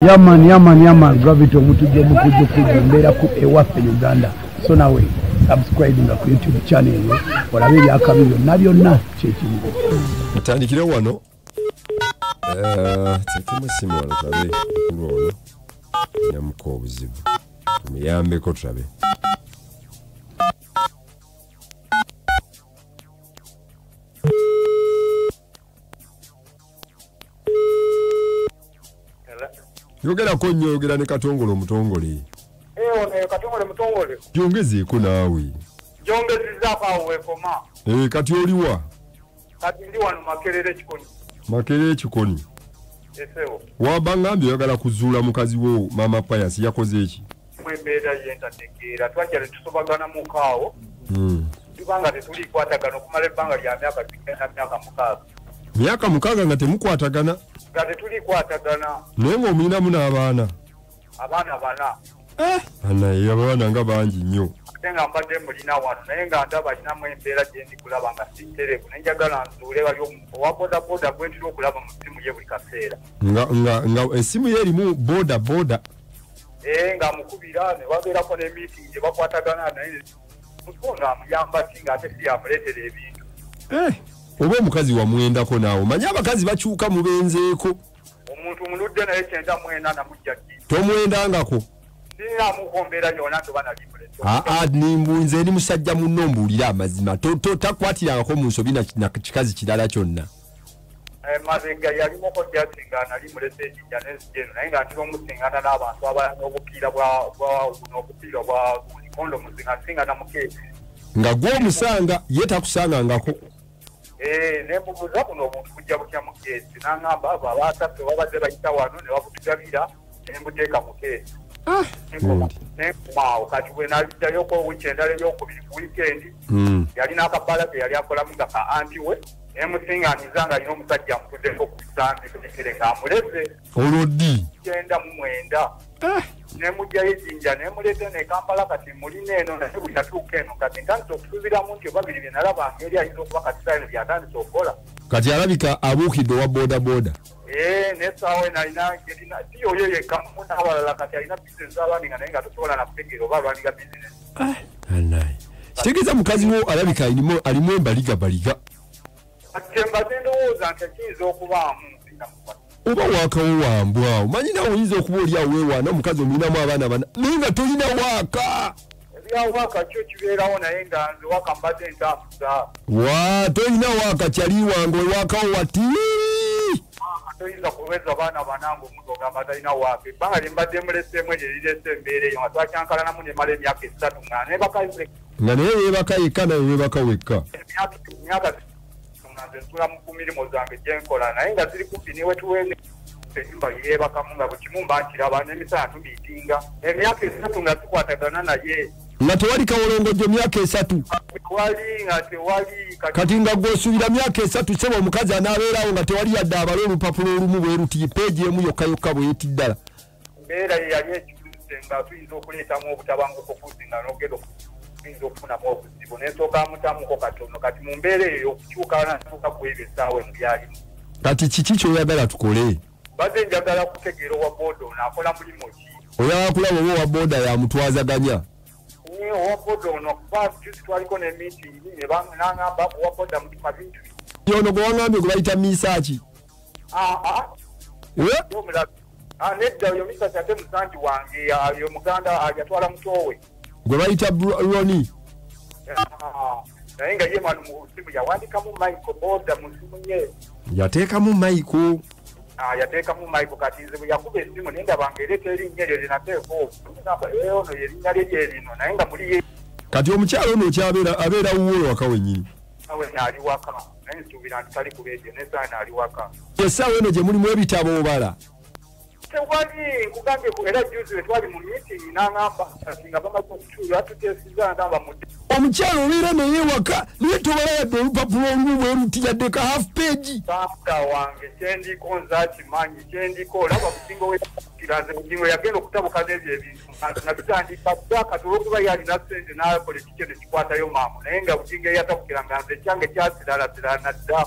Yaman gravity omutujja mukujja ku ewaffe Uganda. So nawe subscribe nga ku YouTube channel yo olabe byakabi byonna byonna kyekimu. Mutandikire wano tekemu simu wano tulabe kulono nyamuko obuzibu muyambeko tulabe. Yogera ko nnyo yogera ne katongole omutongole. Ne katongole mutongole. Jongezeko naawe. Jongezizaako awo weekoma. Kati oliwa? Kati ndi wano Makerere Kikoni. Makerere Kikoni. Esewo. Wabangambye oyagala kuzuula mukazi wo Mama Pius yakoze eki? Mwembeera y'entategeera twajja ne tusobagana mu kaawo. Tubanga tetulikwatagana okumala ebbanga lya myaka 6. Myaka 6 nga temukwatagana? Nga tetulikwatagana. Naye ng'omulinamu n'abaana? Abaana 4. Anaye abaana nga bangi nnyo. Ate nga mbadde mulina wano naye nga ndaba alinamu embeera gye ndi kulaba nga sintereevu naye njagala nzuule bali owa boda gwe ntera okulaba mu ssimu ye buli kaseera. Nga essimu ye erimu boda. Nga amukubira ne babeerako ne meeting gye bakwatagana naye mutuko nga amuyamba ki ng'ate si yamuleetera ebintu. Oba omukazi wamwendako naawe manyi abakazi bakyuka mubenzeeko. Omuntu muludde naye 98 mujja ki. Tomwendangako. Mukombeera yona tobana limbule. Nimbunze eri musajja munno mbuulira amazima. Takwatirangako mu nsobi na kikazi kirala kyonna. Mazenga yalimu ko jasinga nali mulese ejja n'ezijeno naye nga ntira omusingana n'abantu abalina obupiira bwa kondo muzinga singana mukeesi. Nga gw'omusanga ye takusangangako. Nemubuuza buno obuntu bujja butya mu keesi n'angamba abo abaataffe babadde bayita wano ne babutugabira ne mbuteeka mu keesi. Nekumaawo kati bwe naliddayoko weekend ey'okubiri ku weekend yalina akabbala ke yali akolamu nga ka anti we nemusinganiza nga alina omusajja amutuddeko ku sandikekere ng'amuleze olwoddi 99 nemugjayo ejjinja nemuleeta ne Kampala kati mulina eno naye buli natuuka eno kati ntandise okusuubiramu nti babiri bye nalabanga eri ayinza okuba kati saa eno byatandise okukola. Kati alabika abuukidde owa boda. Nesaawe nalina si oyo yekka n'abalala kati alina bizinesi abandi nga naye nga tosobola nakutegeera oba alwaniga bizinesi. Kitegeeza mukazi wo alabika alimu embaliga. Kati mbaze ndowooza nti kiyinza okubaamu oba waakawo wambwa omanyi nawe oyinza okuba oli awo weewaana omukazi omulinamu abaana bana naye nga tolina waaka. Ebyawaaka kyo kibeerawo naye nga nze waka mbadde ntambuza. Tolina waaka kyali wange wewaakawo wati. Toyinza kuweza baana banange omuntu ogamba talina waaka. Ebbanga lye mbadde muleseemu eryo erirese embeera eyo nga twakyankalanamu nemala emyaka 3 nga nebaka nga naye weebaka yekka naye weebaka wekka. Emyaka nze nsula mu kumirimu zange gye nkola naye nga ziri kumpi niwe tuweze enyumba yeebakamu nga bwe kimu mba nkiraba n'emisana tumiitinga. Emyaka 3 nga tukwatagana naye. Nga tewali kawolongojjo myaka 3. Tewali nga tewali. Kati nga gw'osuubira myaka 3 sebo omukazi anaabeerawo nga tewali yadde abala olupapulo olumu bwe ruti peegi emu yokka bw'eti ddala. Embeera ye yali ekiruse nga tuyinza okuleetamu obutabanguko fuzi nga n'ogenda tuyinza okufunamu obuzibu n'esooka amutamuko katono kati mu mbeera eyo okukyuka natuuka ku ebyo essaawa emu byalimu. Kati kiki ky'oyagala tukole? Badde njagala kutegeera owa boda ono akola mulimu ki. Oyagala kulaba oba owa boda yamutwazaganya. Owa boda ono kuba juzi twaliko ne meeting ne n'angamba owa boda mutuma bintu. Ono gwe wangambye gwe bayita Mesach. Nedda oyo Mesach ate musanji wange yo muganda yatwala mutowe. Gwe bayita Roni. Naye nga ye manu mu simu yawandikamu Michael boda mu simu ye. Yateekamu Michael. Yateekamu Michael kati nze bwe yakuba essimu naye ndabanga ereeta erinnya eryo linateeko ono yerinnya lye lino naye nga muli ye. Kati omukyalo ono abeera wuwe waka wennyini. Awe naali waka naye nsuubira nti tali kubeejo n'essaawa naali waka. Essaawa eno gye mulimu ebitabo obala. Tewali nkugambye era juzi we twali mu meeting n'angamba nga bamaze okutuula tuteesiza ngamba mudde. Omukyalo obeera naye waka naye tobala yadde olupapula olumu bwe ruti yadde ka half page. Taata wange kyendiko nzakimanyi kyendiko olaba busingo wekiraze bugingo yagenda okutabuka n'ebyo ebintu nga bitandika ddaka olw'okuba yalina ssente n'akola ekikyo ne kikwatayo maamu naye nga bugingo eyatabukira nga nze kyange kyasiraalasiraana dda.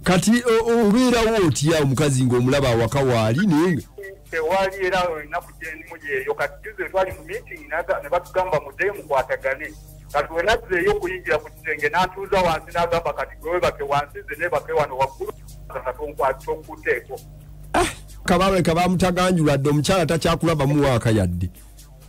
Kati obeerawo otya omukazi ng'omulaba awaka waali naye tewali era ennaku gyendimuyeeyo kati juze twali mu meeting ne batugamba muddeyo mukwatagane kati we nazzeeyo okuyingira ku kisenge n'atuuza wansi n'agamba kati gwewe bake wansi ze ne bake wano waggulu katonkuteeko kabaleka bamutaganjuladde omukyala takyakulaba muwaaka yadde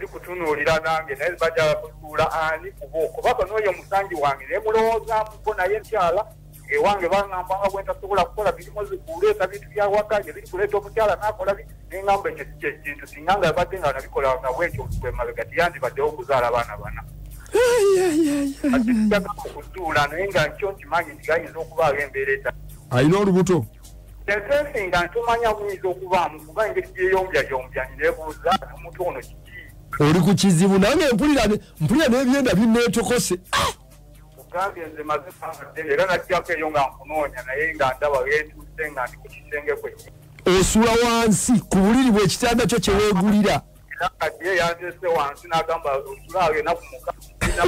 kutunuulira nange naye bajja kutuula ani kubo kubaka n'oyo musangi wange naye mulowoozamuko naye nkyala ewange bangambanga bwe ntasobola kukola birimo zikuleeta bintu byawaka biri kuleeta omukyala n'akola neŋŋamba ekyo si kyekintu singa nga yabadde nga nabikolanga bwekyo bwemabega tiyandibaddeho okuzaala abaana bana atitagamba okutuula naye nga nkyo nkimanyi nti gayinza okubaawo embeera eta alina olubuto ensensi nga ntomanya buyinza okubaamu kuba engeri gyeyombyayombya nebuuza omuntu ono kiki oli ku kizibu nange mpulira n'ebyenda binneetokose ugambye nze maze samadde era najjako eyo nga nkunoonya naye nga ndaba geetuuse nga ndi ku kisenge kwe osula wansi ku buliri bwe ekitanda kyo kyeweegulira era kati ye yanzese wansi n'agamba osulawo enaku mukaaga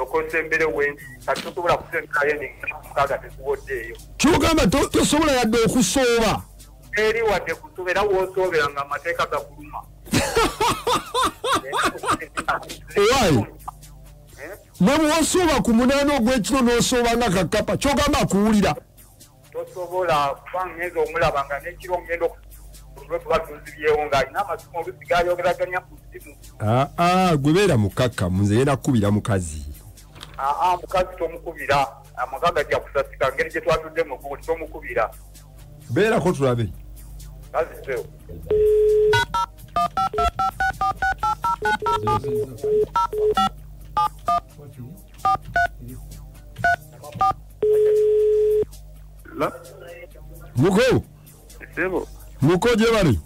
okosembere wendi kati tosobola kusemberayo mukaaga tetuwoddeeyo kyogamba tosobola yadde okusooba eri wadde kusoba era woosoobera nga amateeka gakuluma owaayi ne bw'osooba ku munaana ogw'ekiro n'osooba nga kakapa kyogamba akuwulira tosobola kuba ngenda omulaba nga n'ekiro ngenda tuba tunzibyewo ng'alina amasimu olusi gayogeraganya ku simu gwe beera mukakkamu nze ye nakubira mukazi mukazi tomukubira amaka gajja kusasika ngeri gye twatudde mu gguuli tomukubira beerako tulabe kazisewo muko sebo muko gye bali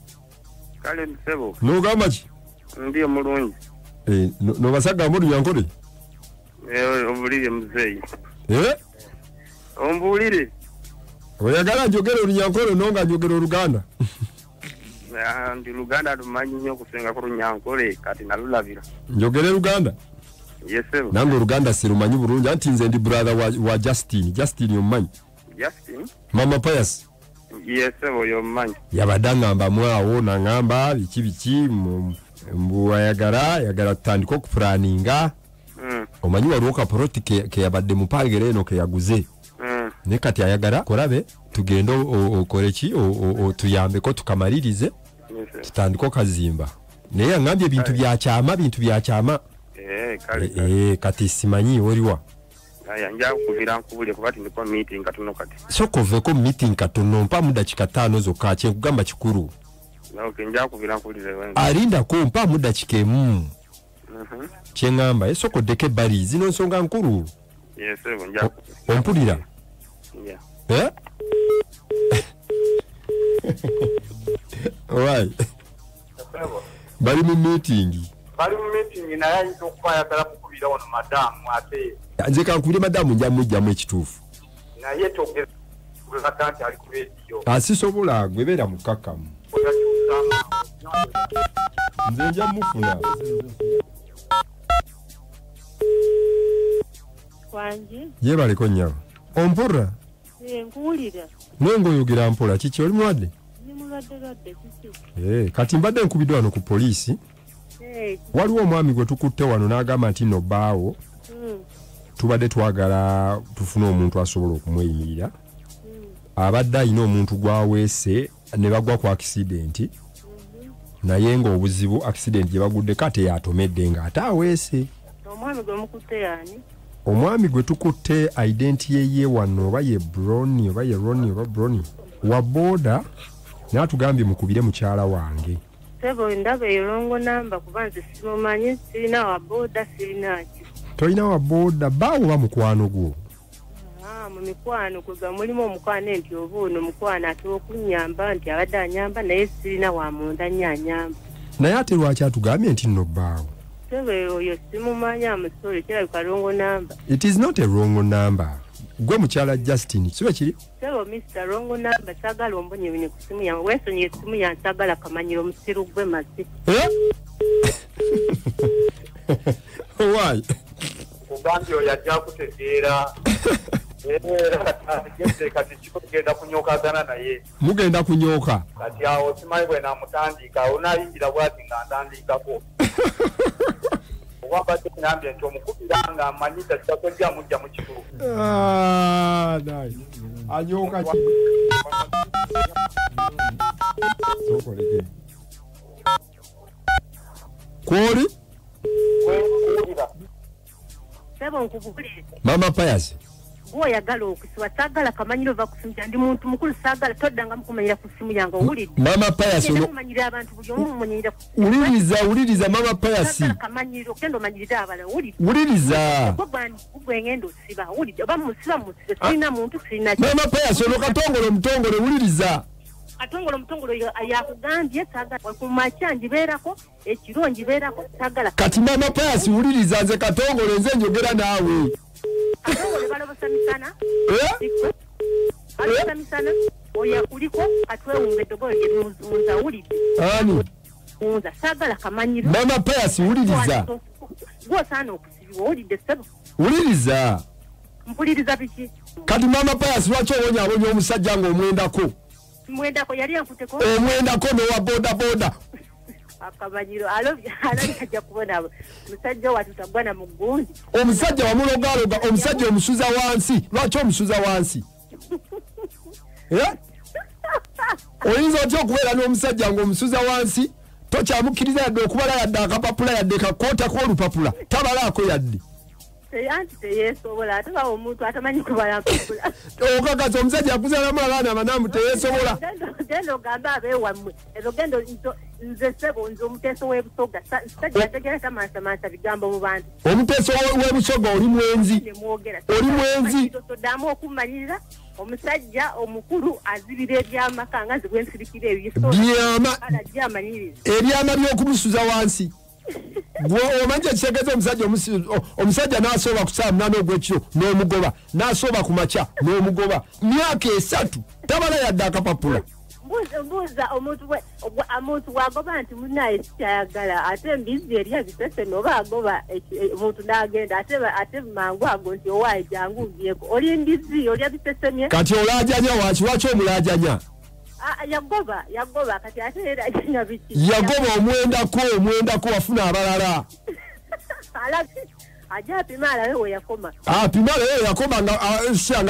kale sebo n'ogamba ki ndi omulungi n'obasagamba olunyankole ombuulire muzeeyi ombuulire oyagala njogera olunyankole nonga njogera oluganda ndi luganda lumanyi nnyo okusinga ku lunyankole kati nalulabira njogere luganda yesebo nange oluganda sirumanyi bulungi anti nze ndi brother wa Justin omumanyi mama Pius yesebo yomumanyi yabadde aŋŋambamu awo naŋŋamba biki mbu ayagala tutandika okupulaninga omanyi waliwo kaporoti ke yabadde mu paagera eno ke yaguze ne kati ayagala kolabe tugende okole ki tuyambeko tukamalirize tutandika okazimba naye yaŋŋambye bintu byakyama kati simanyi oliwa nja kukubira nkubulye kuba tindiko meeting katono kati soko oveko meeting katono mpa mu dakika 5 zokka kyenkugamba kikulu nja kukubira nkubulire alindako mpa mu dakika emu kyeŋŋamba esoko ddeko ebbali zino nsonga nkulu ompulira right bali mu meeting naye ayinza okuba ayagala kukubira wano madamu ate nze kankubire madamu nja mujjamu ekituufu naye togeza nti ali ku rediyo asisobola gwebeera mukakkamu nze nja mufuna wangi yebaleko nnyabo ompurra nkuwulira naye ng'oyogera mpola kiki oli mulwadde nimulwadde kiki kati mbadde nkubiddwa wano ku poliisi waliwo omwami gwe tukutte wano n'agamba nti nno bbaawo tubadde twagala tufune omuntu asobola okumweyimirira abadde alina omuntu gwaweese ne bagwa ku akisidenti naye ng'obuzibu akisidenti gye baguddeko ate yatomedde ng'ate aweese omwami gwe mukutte yani omwami gwe tukutte identi yeye wano oba ye broni oba ye roni oba broni wa boda n'atugambye mukubire mukyala wange sebo ndaba erongo namba kuba nze simumanyi sirina wa boda sirinaki tolina wa boda baawo ba mukwano gwo mu mikwano kwega mulimu omukwano nti oba ono mukwano ate okunyamba nti abadde anyamba naye sirina wa munda nnyo anyamba naye ate lwaki atugambye nti nno bbaawo sebo oyo simumanyi amusole kirabika rongo namba it is not a wrong number gwe mukyala Justin kiba kiri sebo Mr. rongo namba sagala ombonyebine ku simu yange wensonyi esimu yansagala kamanyiro omusiru gwe masi why ugambye oyo ajja kutegeera kati kigenda kunyookagana naye. Mugenda kunyooka. Kati awo simanyi bwe namutandika onayingira bwati nga ntandikako. Wabadde ngambye nti omukubira nga amanyisa kitakojja mujja mu kituufu. Nice. Anyooka ki? Sokolege. Kwoli? Sebo nkubulire. Mama Pius. Oyagala okusiba sagala kamanyiro va kusimya ndi muntu mukulu sagala toddanga mukumanyira ku simu yange owulidde. Mama Pius ono kumanyira abantu buli omu mumanyira. Uliriza Mama Pius. Sagala kamanyiro kendo manyirira abala owulidde. Uliriza. Kubwe ngendo siba owulidde oba musiba musibe sina muntu sina. Mama Pius ono katongole mutongole uliriza. Katongole mutongole yakugambye sagala kumacha njiberako ekiro njiberako sagala. Kati Mama Pius uliriza nze katongole nze njogera naawe. Katongole balobosamisana. Balobosamisana. Oya kuliko atweunge dogoye munza ulidde. Ani? Munza sagala kamanyiro. Mama Pius uliriza. Gwo sana okusibwa ulidde sebo. Uliriza. Mpuliriza biki? Kati Mama Pius lwaki obonye omusajja ng'omwendako? Mwendako yali ankuteko. Omwendako n'owa boda. Akamanyiro alobya ajja kubona musajja watutagwana mu gundi. Omusajja wamulogaloga omusajja omusuza wansi. Lwaki omusuza wansi? Oyinza otya okubeera n'omusajja ng'omusuza wansi tokyamukiriza yadde okubala yadde akapapula yadde kakoota k'olupapula tabalaako yadde. Anti teyesobola ate bawo omuntu atamanyi kubala mpapula. Okakasa omusajja akuzaalamu abaana abanamu teyesobola. Gendo gamba abeewammwe ezo gendo nze sebo nze omuteeso w'ebusoga sajja ategera tamansa bigambo mu bantu. Omuteeso w'ebusoga oli mwenzi. Oli mwenzi. Toddamu okumanyirira omusajja omukulu azibira ebyamaka nga nze bwensirikira ebyama ebyama by'okumusuza wansi. Omanje kitegeze omusajja n'asooba ku saa 8 ogw'ekiro n'omugoba n'asooba ku makya n'omugoba myaka 3 tabala yadde akapapula. Mbuuza omuntu wagoba nti munaye Takyayagala ate mbizi eri ebisese n'oba agoba omuntu n'agenda ate mangu ago nti owaaye jangu nvyeko oli mbizi oli ebisesemye. Kati olaajanya waki omulaajanya? Yagoba kati ate era ajanya biki? Yagoba omwendako wafuna abalala. Aja pimala wewe yakoma. Pimala wewe yakoma nga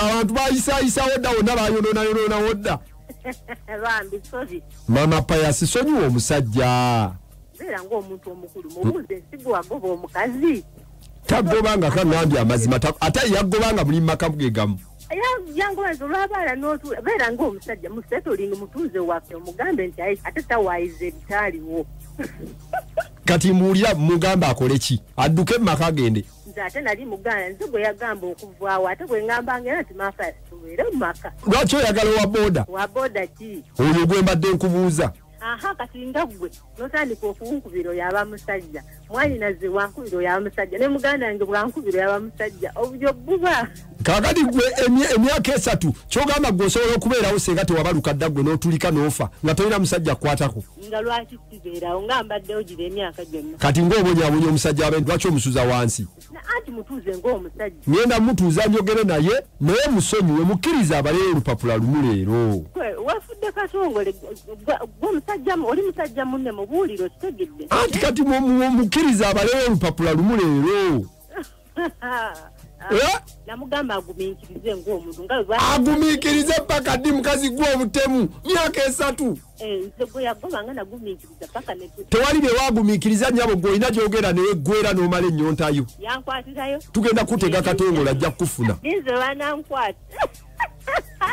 abantu bayisa wodda wonna bayonona wodda. Bambi sorry. Mama Pius sonyiwa omusajja. Era ng'omuntu omukulu mubuuze sigo agoba omukazi. Tagobanga kangambye amazima ate yagobanga buli maka bwegamu. Yango ezo lwabala n'otu beera ng'omusajja musetolini mutuuze waffe omugambe nti ate tawaayize ebitaaliwo. Kati muwulira mugamba akole ki? Adduke mu maka agende. Nze ate nali muganda nze bwe yagamba okuvaawo ate bwe ngambanga era nti maafa tubeere mu maka. Lwaki oyagala owa boda? Wa boda ki? Oyo gwe mbadde nkubuuza. Kati nga gwe n'otandika okunkubira oyaba musajja mwanyinaze wankubira oyaba musajja ne muganda wange bwankubira oyaba musajja obulyo buba. Kakati gwe emyaka 3 kyogamba gwe osobola okubeerawo senga tewabaluka dda gwe n'otulika n'ofa nga tolina musajja kukwatako. Nga lwaki sibeerawo nga mbaddewo gira emyaka gyonna. Kati ng'obonyaabonya omusajja w'abantu lwaki omusuza wansi? Anti mutuuze ng'omusajja. Ngenda mutuuza njogere naye musonyiwe mukkiriza abaleero olupapula lumu leero. Wafudde katongole oli musajja munne mubuulire okitegedde. Anti kati mukkiriza abaleero olupapula lumu leero. Namugamba agumiikirize ng'omuntu agumiikirize paka ddi mukazi gw'obutemu myaka 3. Nze gwe yagobanga nagumiikiriza paka ne tewali bye waagumiikiriza nnyabo gw'olina gy'ogenda naye gwera n'omala ennyontayo. Yankwatirayo. Tugenda kutega katongole ajja kufuna. Ninze banankwata.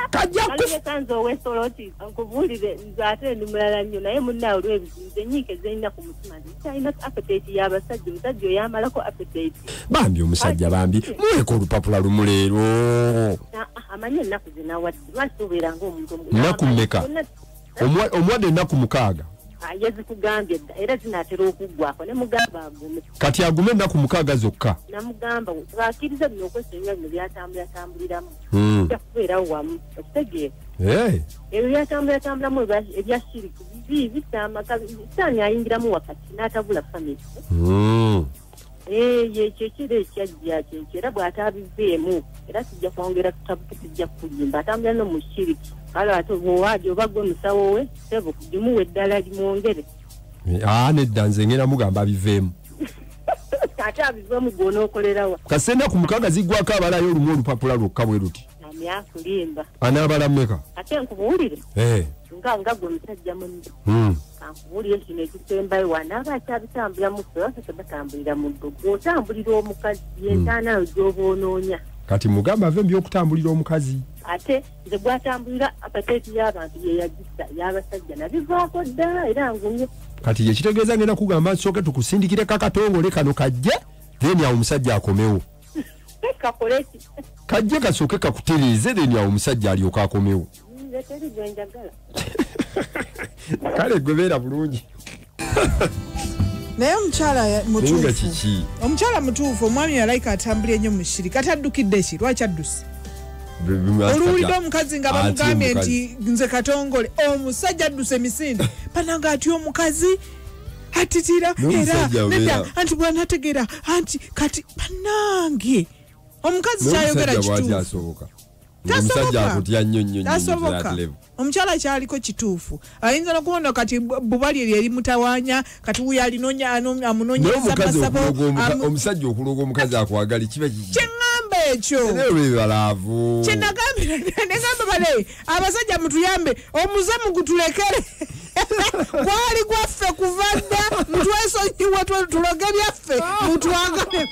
Kajja kufuna. Kanzo owesoloti nkubulire nze ate ndi mulala nnyo naye munnawe olw'ebizinze nyiike zirina ku mutima nti talina appetite y'abasajja omusajja oyamalako appetite. Bambi omusajja bambi muweko olupapula lumu leero. Amanyi ennaku ze nawadde lwaki tubeera ng'omuntu nnaku mmeka? Omwadde ennaku 6. Yazikugambye dda era zinaatera okuggwako ne mugamba agume. Kati agume ennaku 6 zokka. Namugamba bw'akkiriza bino okwesonyiwa bino byatambulirambuliramu. Ojja kubeerawo wamu okitegeera. Ebyo byatambulirambulamu ebya shiriki bibi bitamaka bisaani ayingiramu wakati n'atabula family. ye kire kyajja era bw'atabiveemu era kijja kwongera tutabuke kijja kuyimba atambula no mushiriki kale ate bw'owaadi oba gwe musawo we sebo kugimuwa eddala limwongere nedda nze ngenda mugamba abiveemu ate abiveemu gw'onookolerawa kasenda ku mukaga ziggwako abalayo olumu olupapula lwokka bwe luti amyakulimba anaabala mmeka ate nkubuulire nga gwe musajja munne kankubuulire kino ekisembayo wanaaba akyabitambula mu ffe waffe tebatambulira mu ddo gw'otambulira omukazi yentaanayo gy'oba onoonya kati mugamba ave by'okutambulira omukazi ate nze gwatambulira apateeti y'abantu yeyagisa y'abasajja nabivaako dda era ngumye kati yekitegeeza ngenda kugamba nsooke tukusindikire kakatongole kano kajje then awo omusajja akomewo kakoleki kajje kasooke kakutereeze then awo omusajja alyoka akomewo teri gwenjagala kale gwebeera bulungi naye omukyala mutuufu omwami yalayika atambulira ennyo mu shiri kati addukidde ki lwaki adduse oluwulidde omukazi nga bamugambye nti nze katongole omusajja adduse emisinde bananga atya omukazi atitira era nedda anti bwanategeera anti kati banange omukazi kyayogera kituufu tasoboka omukyala kyaliko kituufu ayinza nokubona kati bubali eri mutawaanya kati wuyo amunonyeza masabo omusajja okuloga omukazi akwagali kiba kyeŋŋamba ekyo kyenagambira negamba bale abasajja mutuyambe omuze mugutulekere gwali gwaffe kuva dda mutwesonyiwa tuloge byaffe mutwagale